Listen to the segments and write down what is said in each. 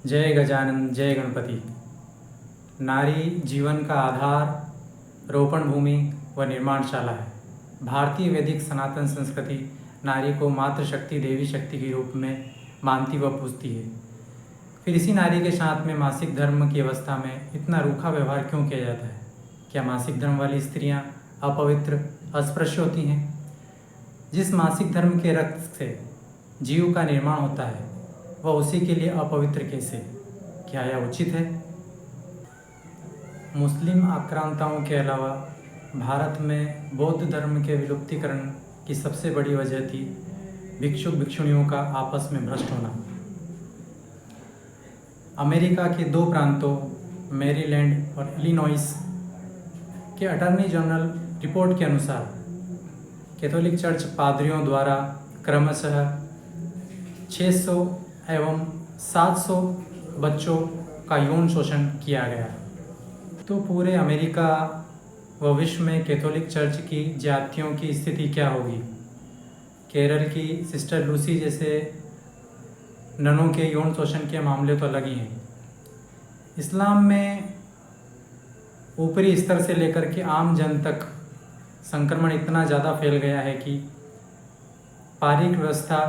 जय गजानन जय गणपति। नारी जीवन का आधार, रोपण भूमि व निर्माणशाला है। भारतीय वैदिक सनातन संस्कृति नारी को मातृशक्ति, देवी शक्ति के रूप में मानती व पूजती है। फिर इसी नारी के साथ में मासिक धर्म की अवस्था में इतना रूखा व्यवहार क्यों किया जाता है? क्या मासिक धर्म वाली स्त्रियां अपवित्र, अस्पृश्य होती हैं? जिस मासिक धर्म के रक्त से जीव का निर्माण होता है वह उसी के लिए अपवित्र कैसे? क्या यह उचित है? मुस्लिम आक्रांताओं के अलावा भारत में बौद्ध धर्म के विलुप्तीकरण की सबसे बड़ी वजह थी भिक्षुक भिक्षुणियों का आपस में भ्रष्ट होना। अमेरिका के दो प्रांतों मैरीलैंड और इलिनॉइस के अटॉर्नी जनरल रिपोर्ट के अनुसार कैथोलिक चर्च पादरियों द्वारा क्रमशः 600 एवं 700 बच्चों का यौन शोषण किया गया। तो पूरे अमेरिका व विश्व में कैथोलिक चर्च की जातियों की स्थिति क्या होगी? केरल की सिस्टर लूसी जैसे ननों के यौन शोषण के मामले तो अलग ही हैं। इस्लाम में ऊपरी स्तर से लेकर के आम जन तक संक्रमण इतना ज़्यादा फैल गया है कि पारिक व्यवस्था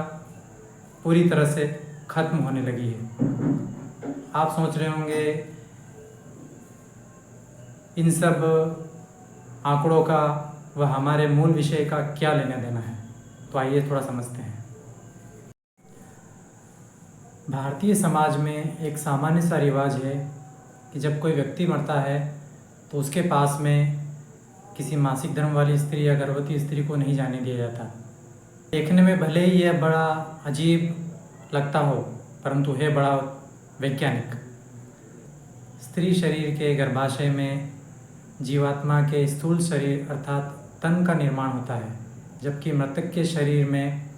पूरी तरह से खत्म होने लगी है। आप सोच रहे होंगे इन सब आंकड़ों का व हमारे मूल विषय का क्या लेना देना है, तो आइए थोड़ा समझते हैं। भारतीय समाज में एक सामान्य सा रिवाज है कि जब कोई व्यक्ति मरता है तो उसके पास में किसी मासिक धर्म वाली स्त्री या गर्भवती स्त्री को नहीं जाने दिया जाता। देखने में भले ही यह बड़ा अजीब लगता हो, परंतु है बड़ा वैज्ञानिक। स्त्री शरीर के गर्भाशय में जीवात्मा के स्थूल शरीर अर्थात तन का निर्माण होता है, जबकि मृतक के शरीर में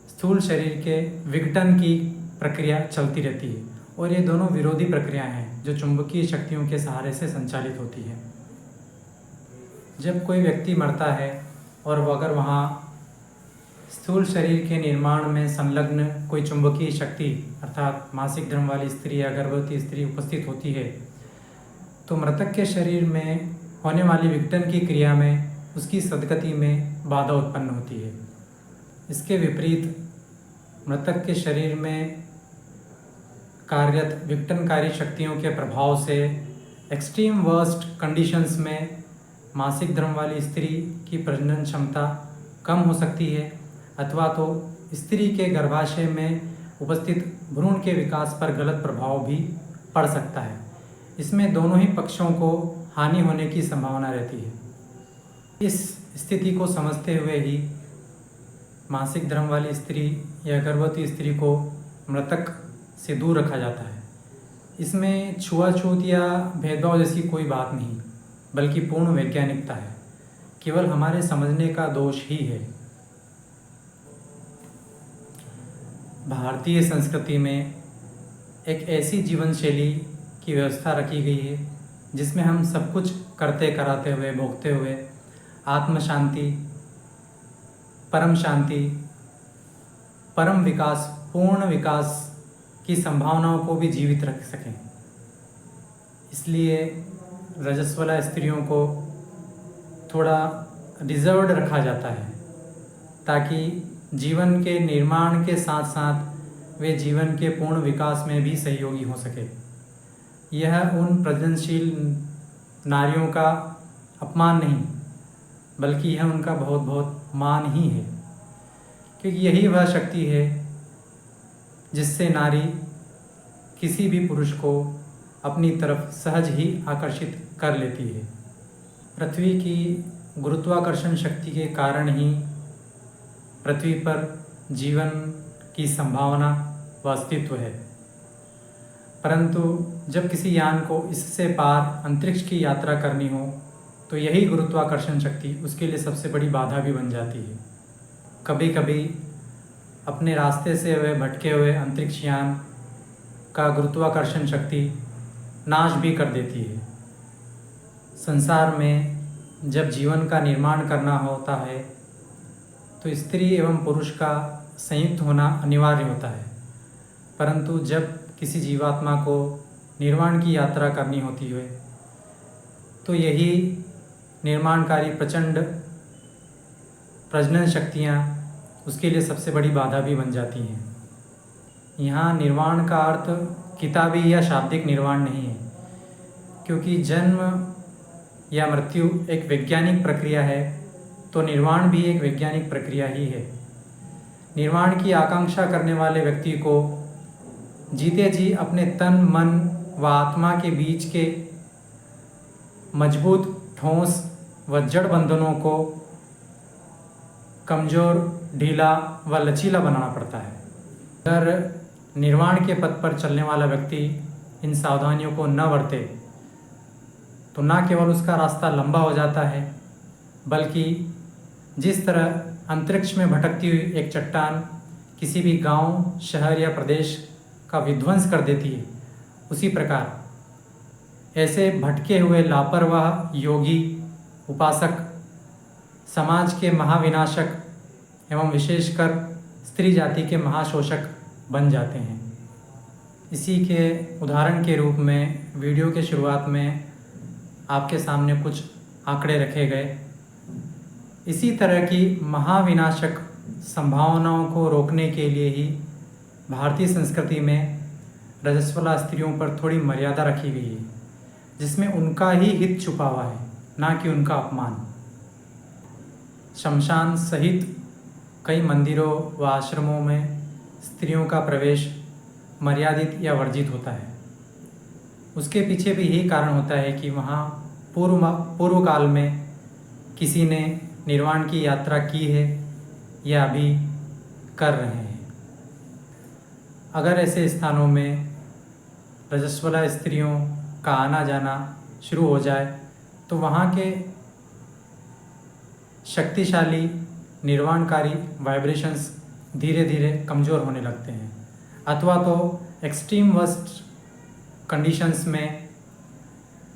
स्थूल शरीर के विघटन की प्रक्रिया चलती रहती है। और ये दोनों विरोधी प्रक्रियाएं हैं जो चुंबकीय शक्तियों के सहारे से संचालित होती है। जब कोई व्यक्ति मरता है और वो अगर वहाँ स्थूल शरीर के निर्माण में संलग्न कोई चुंबकीय शक्ति अर्थात मासिक धर्म वाली स्त्री या गर्भवती स्त्री उपस्थित होती है, तो मृतक के शरीर में होने वाली विघटन की क्रिया में उसकी सदगति में बाधा उत्पन्न होती है। इसके विपरीत मृतक के शरीर में कार्यरत विघटनकारी शक्तियों के प्रभाव से एक्सट्रीम वर्स्ट कंडीशंस में मासिक धर्म वाली स्त्री की प्रजनन क्षमता कम हो सकती है, अथवा तो स्त्री के गर्भाशय में उपस्थित भ्रूण के विकास पर गलत प्रभाव भी पड़ सकता है। इसमें दोनों ही पक्षों को हानि होने की संभावना रहती है। इस स्थिति को समझते हुए ही मासिक धर्म वाली स्त्री या गर्भवती स्त्री को मृतक से दूर रखा जाता है। इसमें छुआछूत या भेदभाव जैसी कोई बात नहीं, बल्कि पूर्ण वैज्ञानिकता है। केवल हमारे समझने का दोष ही है। भारतीय संस्कृति में एक ऐसी जीवन शैली की व्यवस्था रखी गई है जिसमें हम सब कुछ करते कराते हुए, भोगते हुए आत्म शांति, परम विकास, पूर्ण विकास की संभावनाओं को भी जीवित रख सकें। इसलिए रजस्वला स्त्रियों को थोड़ा रिजर्व्ड रखा जाता है ताकि जीवन के निर्माण के साथ साथ वे जीवन के पूर्ण विकास में भी सहयोगी हो सके। यह उन प्रजननशील नारियों का अपमान नहीं, बल्कि यह उनका बहुत बहुत मान ही है, क्योंकि यही वह शक्ति है जिससे नारी किसी भी पुरुष को अपनी तरफ सहज ही आकर्षित कर लेती है। पृथ्वी की गुरुत्वाकर्षण शक्ति के कारण ही पृथ्वी पर जीवन की संभावना व अस्तित्व है, परंतु जब किसी यान को इससे पार अंतरिक्ष की यात्रा करनी हो तो यही गुरुत्वाकर्षण शक्ति उसके लिए सबसे बड़ी बाधा भी बन जाती है। कभी कभी अपने रास्ते से वह भटके हुए अंतरिक्ष यान का गुरुत्वाकर्षण शक्ति नाश भी कर देती है। संसार में जब जीवन का निर्माण करना होता है तो स्त्री एवं पुरुष का संयुक्त होना अनिवार्य होता है, परंतु जब किसी जीवात्मा को निर्वाण की यात्रा करनी होती है तो यही निर्माणकारी प्रचंड प्रजनन शक्तियाँ उसके लिए सबसे बड़ी बाधा भी बन जाती हैं। यहाँ निर्वाण का अर्थ किताबी या शाब्दिक निर्वाण नहीं है, क्योंकि जन्म या मृत्यु एक वैज्ञानिक प्रक्रिया है तो निर्वाण भी एक वैज्ञानिक प्रक्रिया ही है। निर्वाण की आकांक्षा करने वाले व्यक्ति को जीते जी अपने तन मन व आत्मा के बीच के मजबूत ठोस व जड़ बंधनों को कमज़ोर, ढीला व लचीला बनाना पड़ता है। अगर निर्वाण के पथ पर चलने वाला व्यक्ति इन सावधानियों को न बरते तो न केवल उसका रास्ता लंबा हो जाता है, बल्कि जिस तरह अंतरिक्ष में भटकती हुई एक चट्टान किसी भी गांव, शहर या प्रदेश का विध्वंस कर देती है, उसी प्रकार ऐसे भटके हुए लापरवाह योगी, उपासक समाज के महाविनाशक एवं विशेषकर स्त्री जाति के महाशोषक बन जाते हैं। इसी के उदाहरण के रूप में वीडियो के शुरुआत में आपके सामने कुछ आंकड़े रखे गए। इसी तरह की महाविनाशक संभावनाओं को रोकने के लिए ही भारतीय संस्कृति में रजस्वला स्त्रियों पर थोड़ी मर्यादा रखी गई है, जिसमें उनका ही हित छुपा हुआ है, ना कि उनका अपमान। शमशान सहित कई मंदिरों व आश्रमों में स्त्रियों का प्रवेश मर्यादित या वर्जित होता है। उसके पीछे भी यही कारण होता है कि वहाँ पूर्व काल में किसी ने निर्वाण की यात्रा की है या अभी कर रहे हैं। अगर ऐसे स्थानों में रजस्वला स्त्रियों का आना जाना शुरू हो जाए तो वहाँ के शक्तिशाली निर्वाणकारी वाइब्रेशंस धीरे धीरे कमज़ोर होने लगते हैं, अथवा तो एक्सट्रीम वर्स्ट कंडीशंस में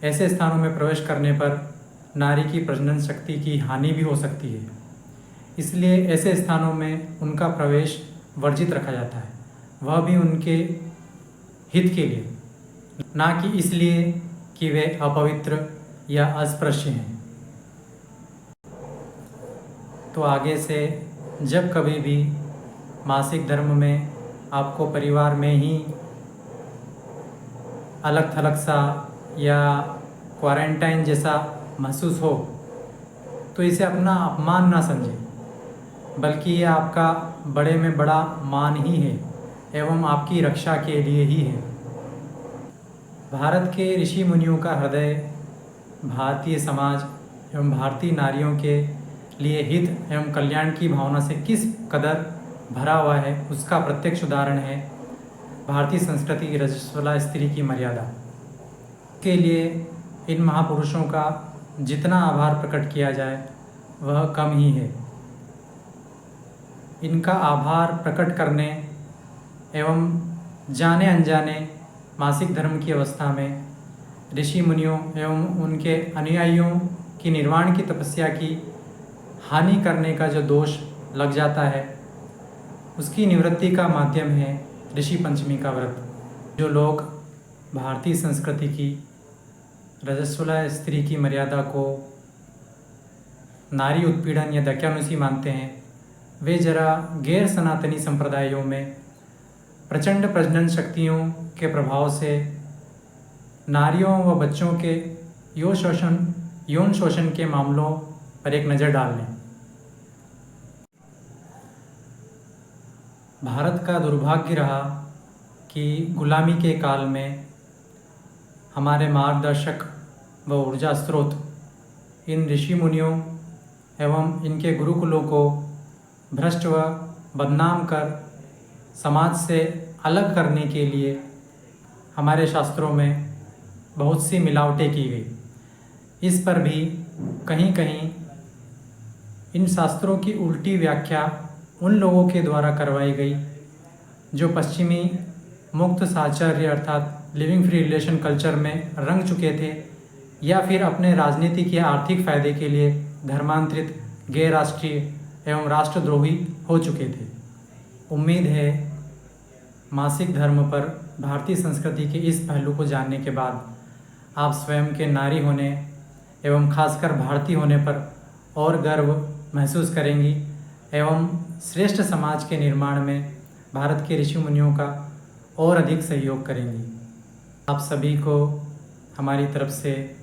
ऐसे स्थानों में प्रवेश करने पर नारी की प्रजनन शक्ति की हानि भी हो सकती है। इसलिए ऐसे स्थानों में उनका प्रवेश वर्जित रखा जाता है, वह भी उनके हित के लिए, ना कि इसलिए कि वे अपवित्र या अस्पृश्य हैं। तो आगे से जब कभी भी मासिक धर्म में आपको परिवार में ही अलग थलग सा या क्वारंटाइन जैसा महसूस हो तो इसे अपना अपमान ना समझें, बल्कि ये आपका बड़े में बड़ा मान ही है एवं आपकी रक्षा के लिए ही है। भारत के ऋषि मुनियों का हृदय भारतीय समाज एवं भारतीय नारियों के लिए हित एवं कल्याण की भावना से किस कदर भरा हुआ है, उसका प्रत्यक्ष उदाहरण है भारतीय संस्कृति की रजस्वला स्त्री की मर्यादा। के लिए इन महापुरुषों का जितना आभार प्रकट किया जाए वह कम ही है। इनका आभार प्रकट करने एवं जाने अनजाने मासिक धर्म की अवस्था में ऋषि मुनियों एवं उनके अनुयायियों की निर्वाण की तपस्या की हानि करने का जो दोष लग जाता है, उसकी निवृत्ति का माध्यम है ऋषि पंचमी का व्रत। जो लोग भारतीय संस्कृति की रजस्वला स्त्री की मर्यादा को नारी उत्पीड़न या दक्यानुसी मानते हैं, वे जरा गैर सनातनी संप्रदायों में प्रचंड प्रजनन शक्तियों के प्रभाव से नारियों व बच्चों के यौन शोषण के मामलों पर एक नज़र डाल लें। भारत का दुर्भाग्य रहा कि गुलामी के काल में हमारे मार्गदर्शक व ऊर्जा स्रोत इन ऋषि मुनियों एवं इनके गुरुकुलों को भ्रष्ट व बदनाम कर समाज से अलग करने के लिए हमारे शास्त्रों में बहुत सी मिलावटें की गई। इस पर भी कहीं कहीं इन शास्त्रों की उल्टी व्याख्या उन लोगों के द्वारा करवाई गई जो पश्चिमी मुक्त साहचर्य अर्थात लिविंग फ्री रिलेशन कल्चर में रंग चुके थे, या फिर अपने राजनीतिक या आर्थिक फ़ायदे के लिए धर्मांतरित, गैर राष्ट्रीय एवं राष्ट्रद्रोही हो चुके थे। उम्मीद है मासिक धर्म पर भारतीय संस्कृति के इस पहलू को जानने के बाद आप स्वयं के नारी होने एवं खासकर भारतीय होने पर और गर्व महसूस करेंगी एवं श्रेष्ठ समाज के निर्माण में भारत के ऋषि मुनियों का और अधिक सहयोग करेंगी। आप सभी को हमारी तरफ से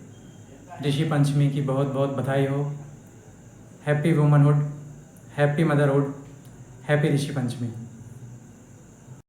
ऋषि पंचमी की बहुत बहुत बधाई हो। Happy womanhood, happy motherhood, happy Rishi पंचमी।